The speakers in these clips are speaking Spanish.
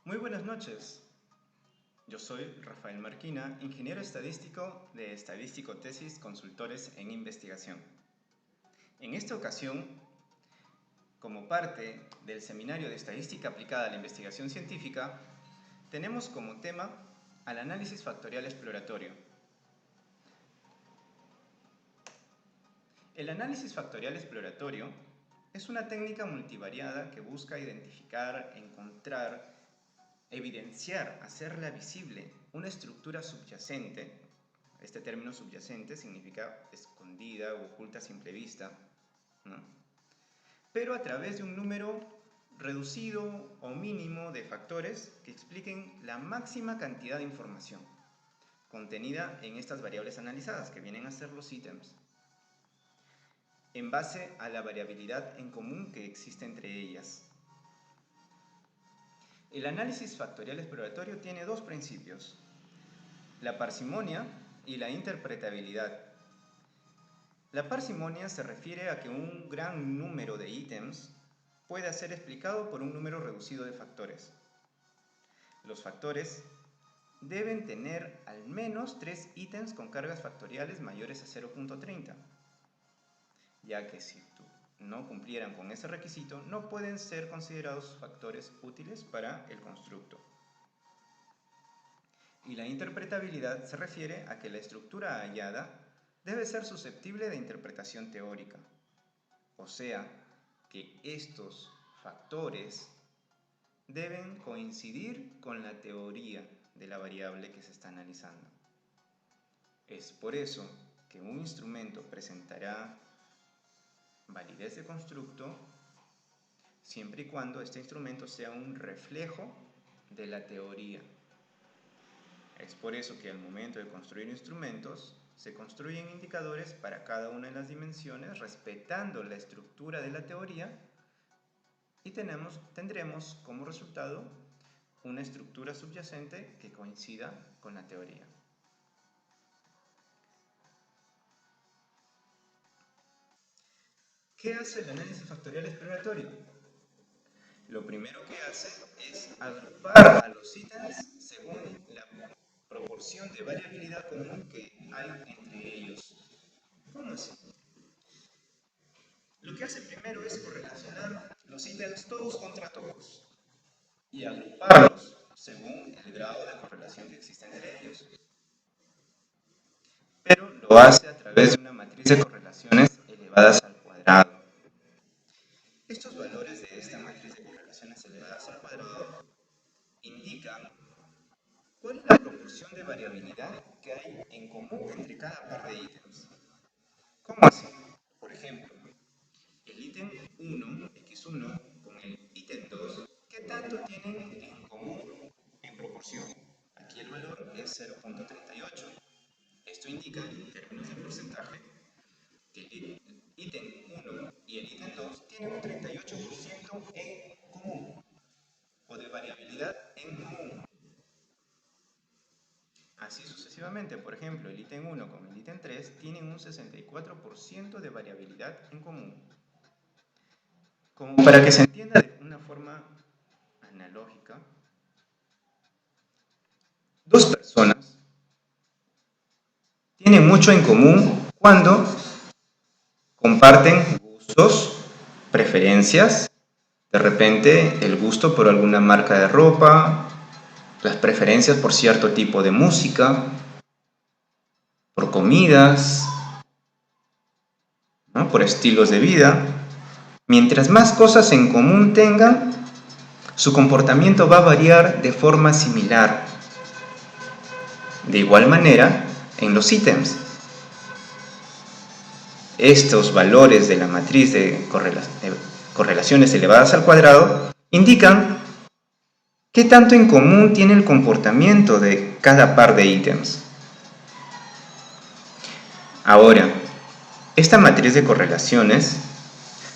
Muy buenas noches. Yo soy Rafael Marquina, ingeniero estadístico de Estadístico Tesis Consultores en Investigación. En esta ocasión, como parte del Seminario de Estadística Aplicada a la Investigación Científica, tenemos como tema al análisis factorial exploratorio. El análisis factorial exploratorio es una técnica multivariada que busca identificar, encontrar, evidenciar, hacerla visible una estructura subyacente. Este término subyacente significa escondida o oculta a simple vista, ¿no? Pero a través de un número reducido o mínimo de factores que expliquen la máxima cantidad de información contenida en estas variables analizadas, que vienen a ser los ítems, en base a la variabilidad en común que existe entre ellas. El análisis factorial exploratorio tiene dos principios: la parsimonia y la interpretabilidad. La parsimonia se refiere a que un gran número de ítems puede ser explicado por un número reducido de factores. Los factores deben tener al menos 3 ítems con cargas factoriales mayores a 0.30, ya que si no cumplieran con ese requisito, no pueden ser considerados factores útiles para el constructo. Y la interpretabilidad se refiere a que la estructura hallada debe ser susceptible de interpretación teórica, o sea, que estos factores deben coincidir con la teoría de la variable que se está analizando. Es por eso que un instrumento presentará validez de constructo siempre y cuando este instrumento sea un reflejo de la teoría. Es por eso que al momento de construir instrumentos se construyen indicadores para cada una de las dimensiones respetando la estructura de la teoría y tendremos como resultado una estructura subyacente que coincida con la teoría. ¿Qué hace el análisis factorial exploratorio? Lo primero que hace es agrupar a los ítems según la proporción de variabilidad común que hay entre ellos. ¿Cómo así? Lo que hace primero es correlacionar los ítems todos contra todos y agruparlos según el grado de correlación que existe entre ellos. Pero lo hace a través de una matriz de correlaciones elevadas al cuadrado. Estos valores de esta matriz de correlaciones elevadas al cuadrado indican cuál es la proporción de variabilidad que hay en común entre cada par de ítems. ¿Cómo así? Por ejemplo, el ítem 1, x1, con el ítem 2, ¿qué tanto tienen en común en proporción? Aquí el valor es 0.38. Esto indica, en términos de porcentaje, que el ítem 1 y el ítem 2 tienen un 38% en común, o de variabilidad en común. Así sucesivamente, por ejemplo, el ítem 1 con el ítem 3 tienen un 64% de variabilidad en común. Como para que se entienda de una forma analógica, dos personas tienen mucho en común cuando comparten gustos, preferencias, de repente el gusto por alguna marca de ropa, las preferencias por cierto tipo de música, por comidas, ¿no? Por estilos de vida. Mientras más cosas en común tengan, su comportamiento va a variar de forma similar. De igual manera, en los ítems. Estos valores de la matriz de correlaciones elevadas al cuadrado indican qué tanto en común tiene el comportamiento de cada par de ítems. Ahora, esta matriz de correlaciones,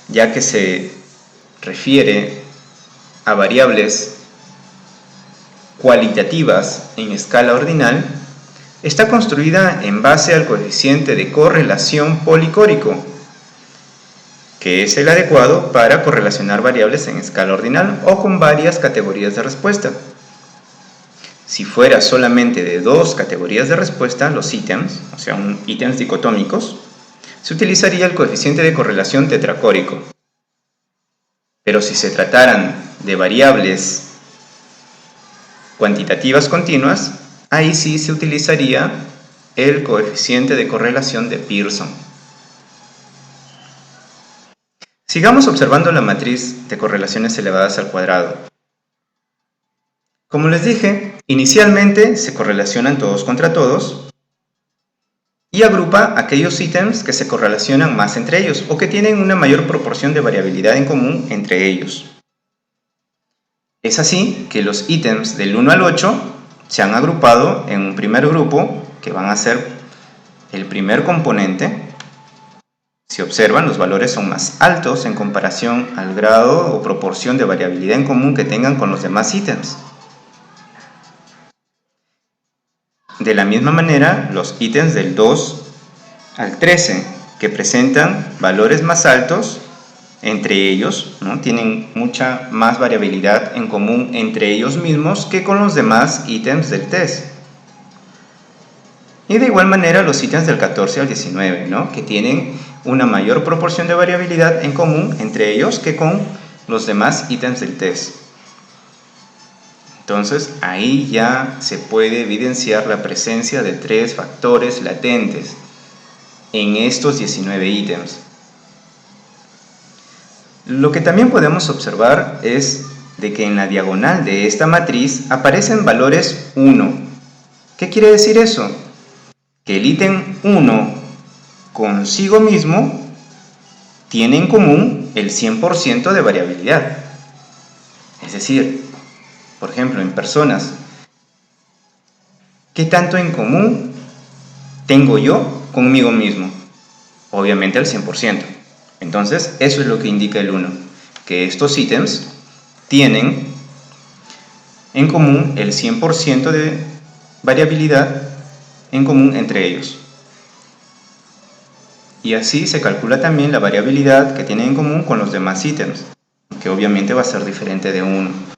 ya que se refiere a variables cualitativas en escala ordinal, está construida en base al coeficiente de correlación policórico, que es el adecuado para correlacionar variables en escala ordinal o con varias categorías de respuesta. Si fuera solamente de dos categorías de respuesta, los ítems, o sea, ítems dicotómicos, se utilizaría el coeficiente de correlación tetracórico. Pero si se trataran de variables cuantitativas continuas, ahí sí se utilizaría el coeficiente de correlación de Pearson. Sigamos observando la matriz de correlaciones elevadas al cuadrado. Como les dije, inicialmente se correlacionan todos contra todos y agrupa aquellos ítems que se correlacionan más entre ellos o que tienen una mayor proporción de variabilidad en común entre ellos. Es así que los ítems del 1 al 8 se han agrupado en un primer grupo que van a ser el primer componente. Si observan, los valores son más altos en comparación al grado o proporción de variabilidad en común que tengan con los demás ítems. De la misma manera, los ítems del 2 al 13, que presentan valores más altos entre ellos, ¿no? Tienen mucha más variabilidad en común entre ellos mismos que con los demás ítems del test. Y de igual manera los ítems del 14 al 19, ¿no? Que tienen una mayor proporción de variabilidad en común entre ellos que con los demás ítems del test. Entonces ahí ya se puede evidenciar la presencia de 3 factores latentes en estos 19 ítems. Lo que también podemos observar es de que en la diagonal de esta matriz aparecen valores 1. ¿Qué quiere decir eso? Que el ítem 1 consigo mismo tiene en común el 100% de variabilidad. Es decir, por ejemplo, en personas, ¿qué tanto en común tengo yo conmigo mismo? Obviamente el 100%. Entonces, eso es lo que indica el 1, que estos ítems tienen en común el 100% de variabilidad en común entre ellos. Y así se calcula también la variabilidad que tienen en común con los demás ítems, que obviamente va a ser diferente de 1.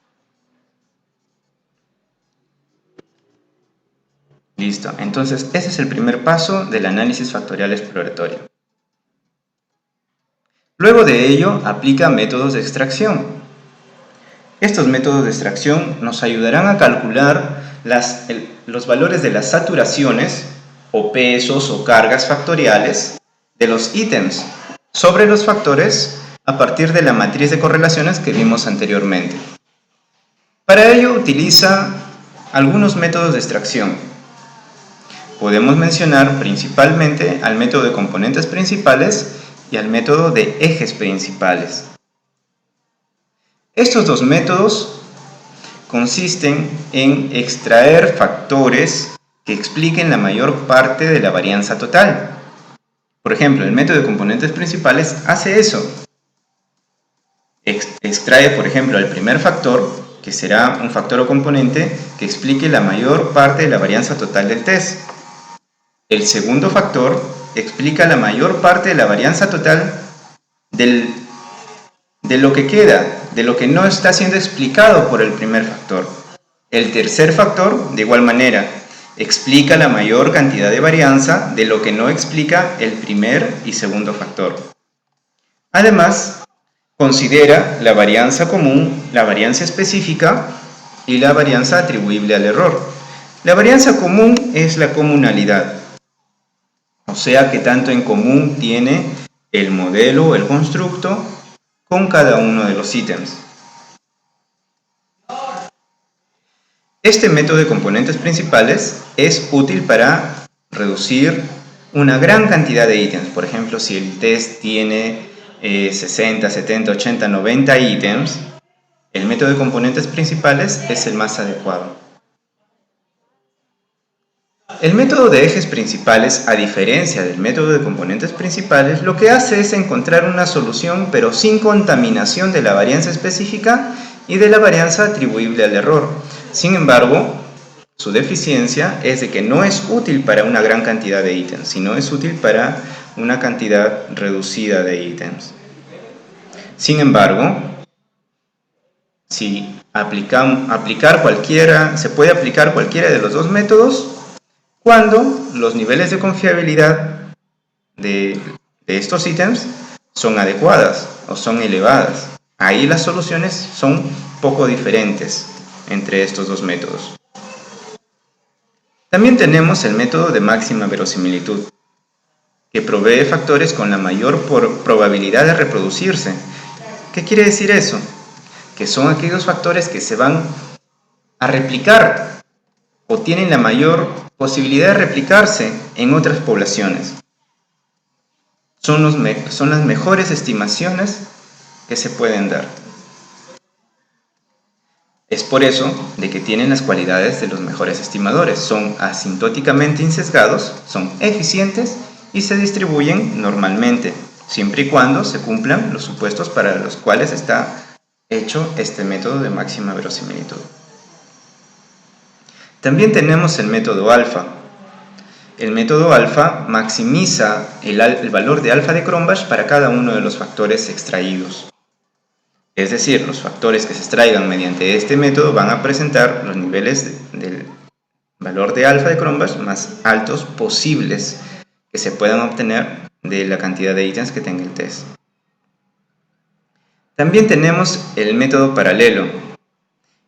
Listo, entonces ese es el primer paso del análisis factorial exploratorio. Luego de ello, aplica métodos de extracción. Estos métodos de extracción nos ayudarán a calcular los valores de las saturaciones o pesos o cargas factoriales de los ítems sobre los factores a partir de la matriz de correlaciones que vimos anteriormente. Para ello utiliza algunos métodos de extracción. Podemos mencionar principalmente al método de componentes principales y al método de ejes principales. Estos dos métodos consisten en extraer factores que expliquen la mayor parte de la varianza total. Por ejemplo, el método de componentes principales hace eso. Extrae, por ejemplo, el primer factor, que será un factor o componente que explique la mayor parte de la varianza total del test. El segundo factor explica la mayor parte de la varianza total de lo que queda, de lo que no está siendo explicado por el primer factor. El tercer factor, de igual manera, explica la mayor cantidad de varianza de lo que no explica el primer y segundo factor. Además, considera la varianza común, la varianza específica y la varianza atribuible al error. La varianza común es la comunalidad, o sea que tanto en común tiene el modelo o el constructo con cada uno de los ítems. Este método de componentes principales es útil para reducir una gran cantidad de ítems. Por ejemplo, si el test tiene 60, 70, 80, 90 ítems, el método de componentes principales es el más adecuado. El método de ejes principales, a diferencia del método de componentes principales, lo que hace es encontrar una solución pero sin contaminación de la varianza específica y de la varianza atribuible al error. Sin embargo, su deficiencia es de que no es útil para una gran cantidad de ítems, sino es útil para una cantidad reducida de ítems. Sin embargo, si se puede aplicar cualquiera de los dos métodos cuando los niveles de confiabilidad de estos ítems son adecuadas o son elevadas. Ahí las soluciones son poco diferentes entre estos dos métodos. También tenemos el método de máxima verosimilitud, que provee factores con la mayor probabilidad de reproducirse. ¿Qué quiere decir eso? Que son aquellos factores que se van a replicar o tienen la mayor posibilidad de replicarse en otras poblaciones. Son las mejores estimaciones que se pueden dar. Es por eso de que tienen las cualidades de los mejores estimadores. Son asintóticamente insesgados, son eficientes y se distribuyen normalmente, siempre y cuando se cumplan los supuestos para los cuales está hecho este método de máxima verosimilitud. También tenemos el método alfa. El método alfa maximiza el valor de alfa de Cronbach para cada uno de los factores extraídos. Es decir, los factores que se extraigan mediante este método van a presentar los niveles del valor de alfa de Cronbach más altos posibles que se puedan obtener de la cantidad de ítems que tenga el test. También tenemos el método paralelo,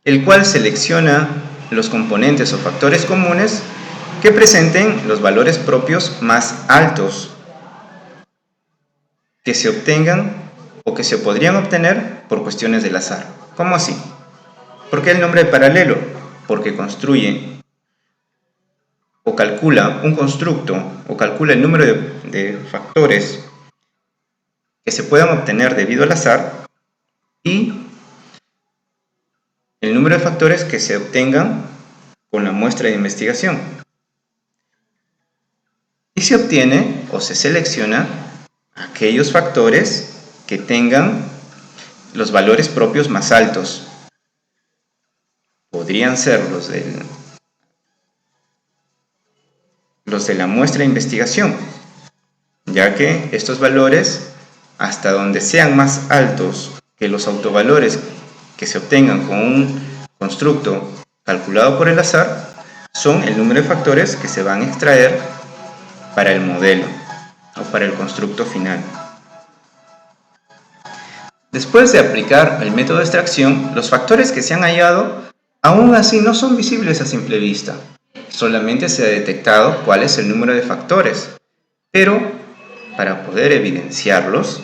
el cual selecciona los componentes o factores comunes que presenten los valores propios más altos que se obtengan o que se podrían obtener por cuestiones del azar. ¿Cómo así? ¿Por qué el nombre de paralelo? Porque construye o calcula un constructo o calcula el número de factores que se puedan obtener debido al azar y el número de factores que se obtengan con la muestra de investigación. Y se obtiene o se selecciona aquellos factores que tengan los valores propios más altos. Podrían ser los de la muestra de investigación, ya que estos valores, hasta donde sean más altos que los autovalores que se obtengan con un constructo calculado por el azar, son el número de factores que se van a extraer para el modelo o para el constructo final. Después de aplicar el método de extracción, los factores que se han hallado aún así no son visibles a simple vista. Solamente se ha detectado cuál es el número de factores, pero para poder evidenciarlos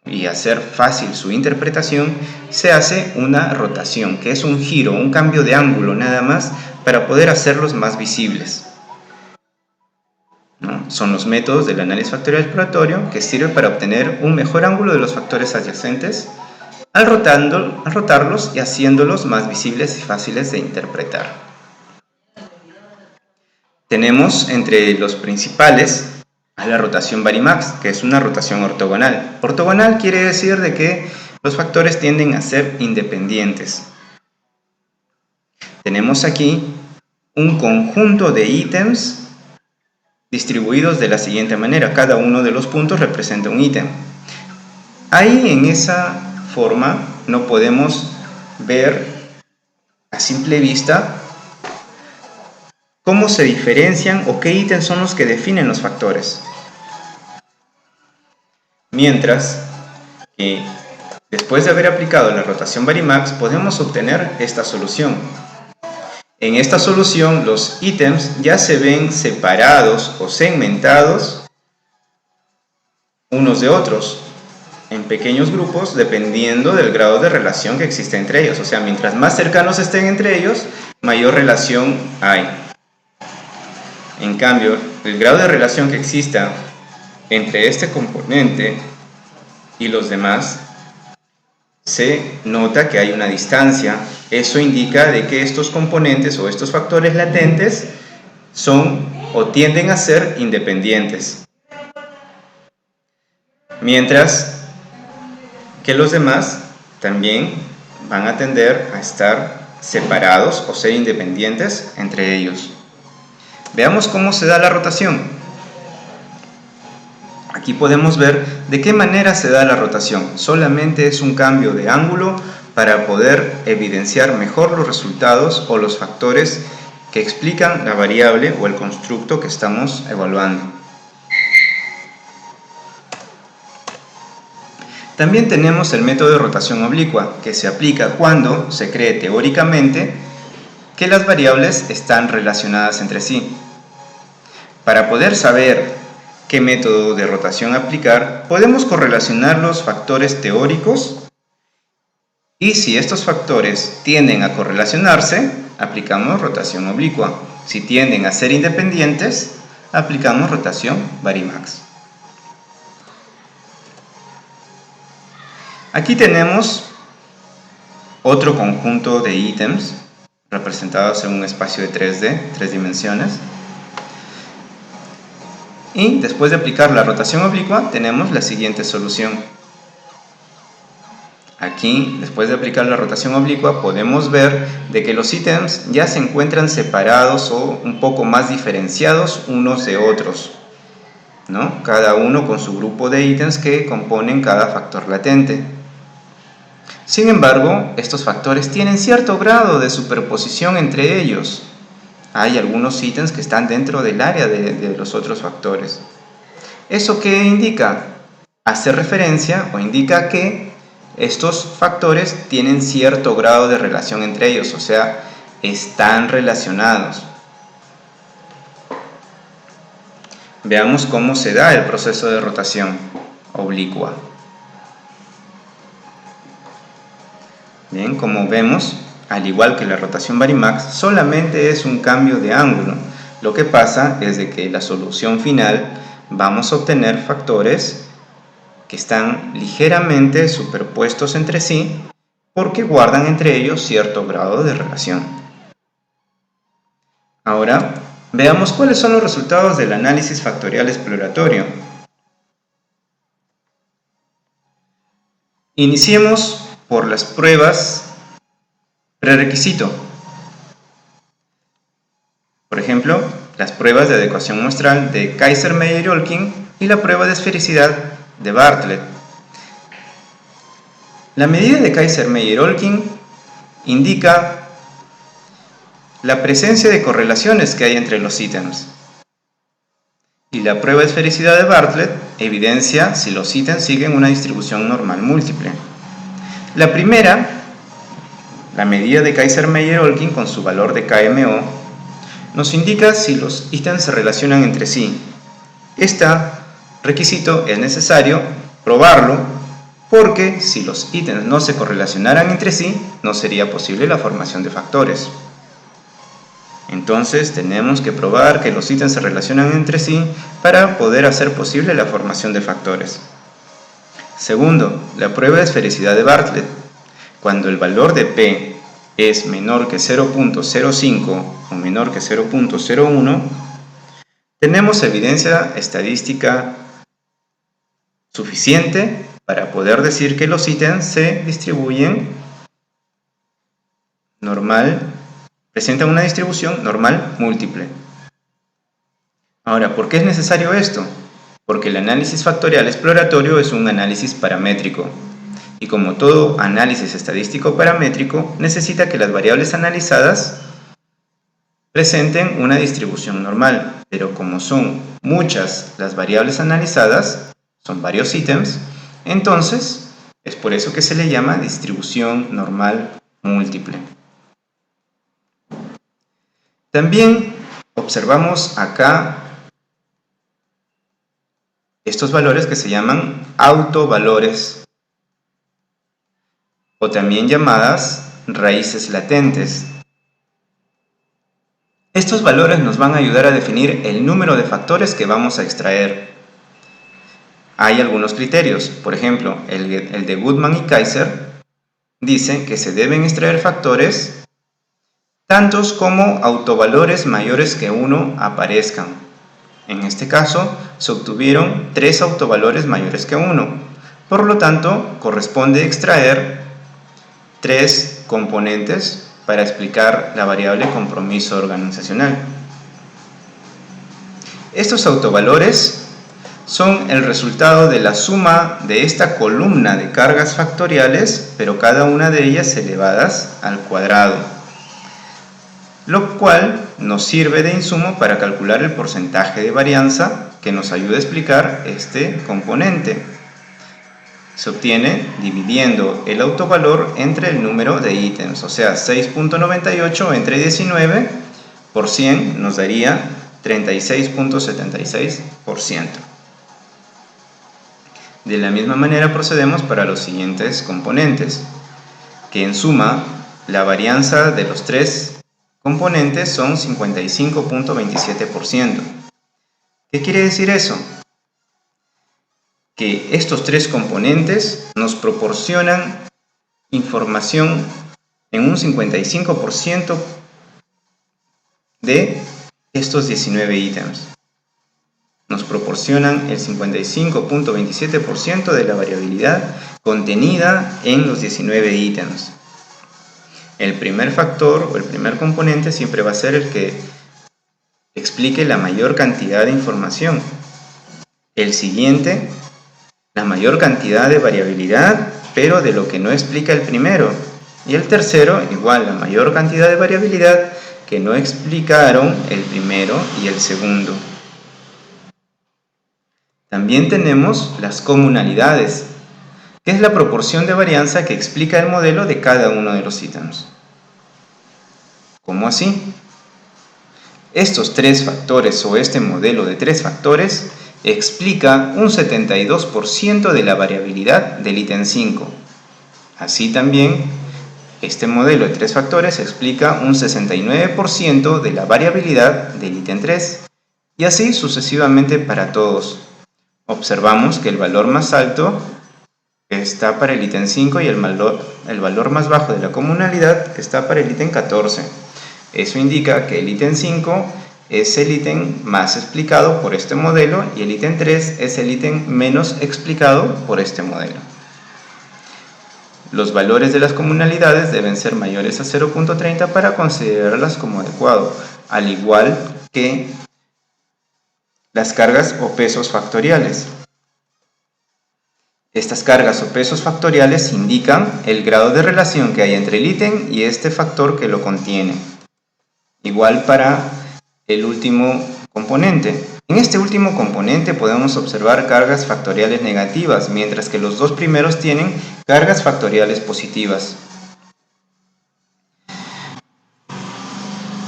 y hacer fácil su interpretación, se hace una rotación, que es un giro, un cambio de ángulo nada más, para poder hacerlos más visibles. ¿No? Son los métodos del análisis factorial exploratorio que sirven para obtener un mejor ángulo de los factores adyacentes al rotarlos y haciéndolos más visibles y fáciles de interpretar. Tenemos entre los principales a la rotación Varimax, que es una rotación ortogonal. Ortogonal quiere decir de que los factores tienden a ser independientes. Tenemos aquí un conjunto de ítems distribuidos de la siguiente manera. Cada uno de los puntos representa un ítem. Ahí en esa forma no podemos ver a simple vista cómo se diferencian o qué ítems son los que definen los factores. Mientras que después de haber aplicado la rotación Varimax podemos obtener esta solución. En esta solución los ítems ya se ven separados o segmentados unos de otros en pequeños grupos dependiendo del grado de relación que existe entre ellos. O sea, mientras más cercanos estén entre ellos, mayor relación hay. En cambio, el grado de relación que exista entre este componente y los demás, se nota que hay una distancia. Eso indica de que estos componentes o estos factores latentes son o tienden a ser independientes. Mientras que los demás también van a tender a estar separados o ser independientes entre ellos. Veamos cómo se da la rotación. Aquí podemos ver de qué manera se da la rotación. Solamente es un cambio de ángulo para poder evidenciar mejor los resultados o los factores que explican la variable o el constructo que estamos evaluando. También tenemos el método de rotación oblicua, que se aplica cuando se cree teóricamente que las variables están relacionadas entre sí. Para poder saber qué método de rotación aplicar, podemos correlacionar los factores teóricos y si estos factores tienden a correlacionarse, aplicamos rotación oblicua. Si tienden a ser independientes, aplicamos rotación varimax. Aquí tenemos otro conjunto de ítems representados en un espacio de 3D, 3 dimensiones. Y después de aplicar la rotación oblicua, tenemos la siguiente solución. Aquí, después de aplicar la rotación oblicua, podemos ver de que los ítems ya se encuentran separados o un poco más diferenciados unos de otros, ¿no? Cada uno con su grupo de ítems que componen cada factor latente. Sin embargo, estos factores tienen cierto grado de superposición entre ellos. Hay algunos ítems que están dentro del área de los otros factores. ¿Eso qué indica? Hace referencia o indica que estos factores tienen cierto grado de relación entre ellos, o sea, están relacionados. Veamos cómo se da el proceso de rotación oblicua. Bien, como vemos, al igual que la rotación varimax, solamente es un cambio de ángulo. Lo que pasa es de que la solución final vamos a obtener factores que están ligeramente superpuestos entre sí porque guardan entre ellos cierto grado de relación. Ahora, veamos cuáles son los resultados del análisis factorial exploratorio. Iniciemos por las pruebas prerequisito. Por ejemplo, las pruebas de adecuación muestral de Kaiser-Meyer-Olkin y la prueba de esfericidad de Bartlett. La medida de Kaiser-Meyer-Olkin indica la presencia de correlaciones que hay entre los ítems. Y la prueba de esfericidad de Bartlett evidencia si los ítems siguen una distribución normal múltiple. La primera, la medida de Kaiser-Meyer-Olkin con su valor de KMO, nos indica si los ítems se relacionan entre sí. Este requisito es necesario probarlo porque si los ítems no se correlacionaran entre sí, no sería posible la formación de factores. Entonces tenemos que probar que los ítems se relacionan entre sí para poder hacer posible la formación de factores. Segundo, la prueba de esfericidad de Bartlett. Cuando el valor de P es menor que 0.05 o menor que 0.01, tenemos evidencia estadística suficiente para poder decir que los ítems se distribuyen normal, presentan una distribución normal múltiple. Ahora, ¿por qué es necesario esto? Porque el análisis factorial exploratorio es un análisis paramétrico. Y como todo análisis estadístico paramétrico, necesita que las variables analizadas presenten una distribución normal. Pero como son muchas las variables analizadas, son varios ítems, entonces es por eso que se le llama distribución normal múltiple. También observamos acá estos valores que se llaman autovalores o también llamadas raíces latentes. Estos valores nos van a ayudar a definir el número de factores que vamos a extraer. Hay algunos criterios, por ejemplo, el de Goodman y Kaiser dice que se deben extraer factores tantos como autovalores mayores que 1 aparezcan. En este caso, se obtuvieron 3 autovalores mayores que 1. Por lo tanto, corresponde extraer 3 componentes para explicar la variable compromiso organizacional. Estos autovalores son el resultado de la suma de esta columna de cargas factoriales, pero cada una de ellas elevadas al cuadrado, lo cual nos sirve de insumo para calcular el porcentaje de varianza que nos ayuda a explicar este componente. Se obtiene dividiendo el autovalor entre el número de ítems, o sea, 6.98 entre 19 por 100 nos daría 36.76%. De la misma manera procedemos para los siguientes componentes, que en suma la varianza de los tres componentes son 55.27%. ¿Qué quiere decir eso? Que estos tres componentes nos proporcionan información en un 55% de estos 19 ítems. Nos proporcionan el 55.27% de la variabilidad contenida en los 19 ítems. El primer factor o el primer componente siempre va a ser el que explique la mayor cantidad de información. El siguiente, la mayor cantidad de variabilidad, pero de lo que no explica el primero. Y el tercero, igual, la mayor cantidad de variabilidad que no explicaron el primero y el segundo. También tenemos las comunalidades, que es la proporción de varianza que explica el modelo de cada uno de los ítems. ¿Cómo así? Estos tres factores o este modelo de tres factores explica un 72% de la variabilidad del ítem 5. Así también, este modelo de tres factores explica un 69% de la variabilidad del ítem 3. Y así sucesivamente para todos. Observamos que el valor más alto está para el ítem 5 y el valor más bajo de la comunalidad está para el ítem 14. Eso indica que el ítem 5 es el ítem más explicado por este modelo y el ítem 3 es el ítem menos explicado por este modelo. Los valores de las comunalidades deben ser mayores a 0.30 para considerarlas como adecuado, al igual que las cargas o pesos factoriales. Estas cargas o pesos factoriales indican el grado de relación que hay entre el ítem y este factor que lo contiene. Igual para el último componente. En este último componente podemos observar cargas factoriales negativas, mientras que los dos primeros tienen cargas factoriales positivas.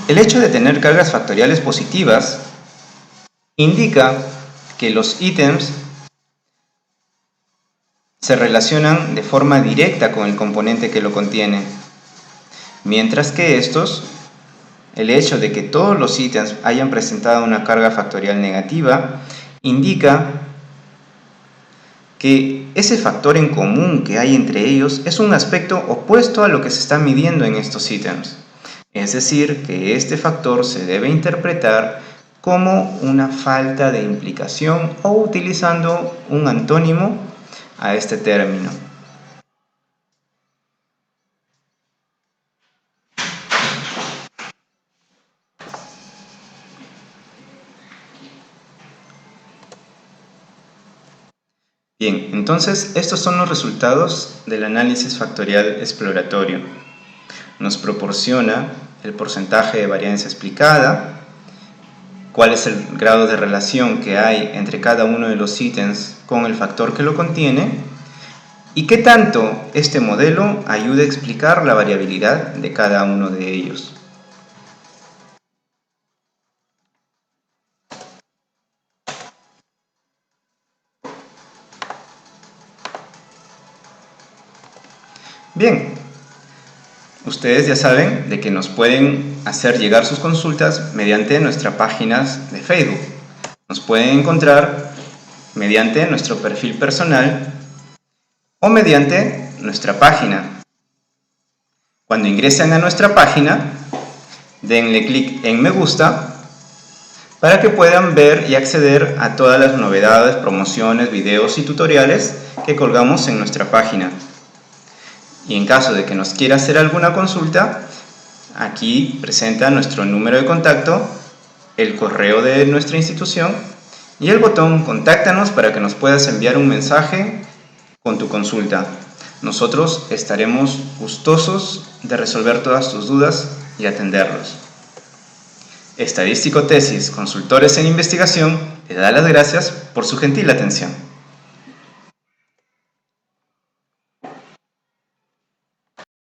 El hecho de tener cargas factoriales positivas indica que los ítems se relacionan de forma directa con el componente que lo contiene, mientras que estos, el hecho de que todos los ítems hayan presentado una carga factorial negativa, indica que ese factor en común que hay entre ellos es un aspecto opuesto a lo que se está midiendo en estos ítems. Es decir, que este factor se debe interpretar como una falta de implicación o utilizando un antónimo a este término. Bien, entonces estos son los resultados del análisis factorial exploratorio. Nos proporciona el porcentaje de varianza explicada, cuál es el grado de relación que hay entre cada uno de los ítems con el factor que lo contiene y qué tanto este modelo ayuda a explicar la variabilidad de cada uno de ellos. Bien, ustedes ya saben de que nos pueden hacer llegar sus consultas mediante nuestras páginas de Facebook. Nos pueden encontrar mediante nuestro perfil personal o mediante nuestra página. Cuando ingresen a nuestra página, denle clic en me gusta para que puedan ver y acceder a todas las novedades, promociones, videos y tutoriales que colgamos en nuestra página. Y en caso de que nos quiera hacer alguna consulta, aquí presenta nuestro número de contacto, el correo de nuestra institución y el botón Contáctanos para que nos puedas enviar un mensaje con tu consulta. Nosotros estaremos gustosos de resolver todas tus dudas y atenderlos. Estadístico Tesis, Consultores en Investigación, te da las gracias por su gentil atención.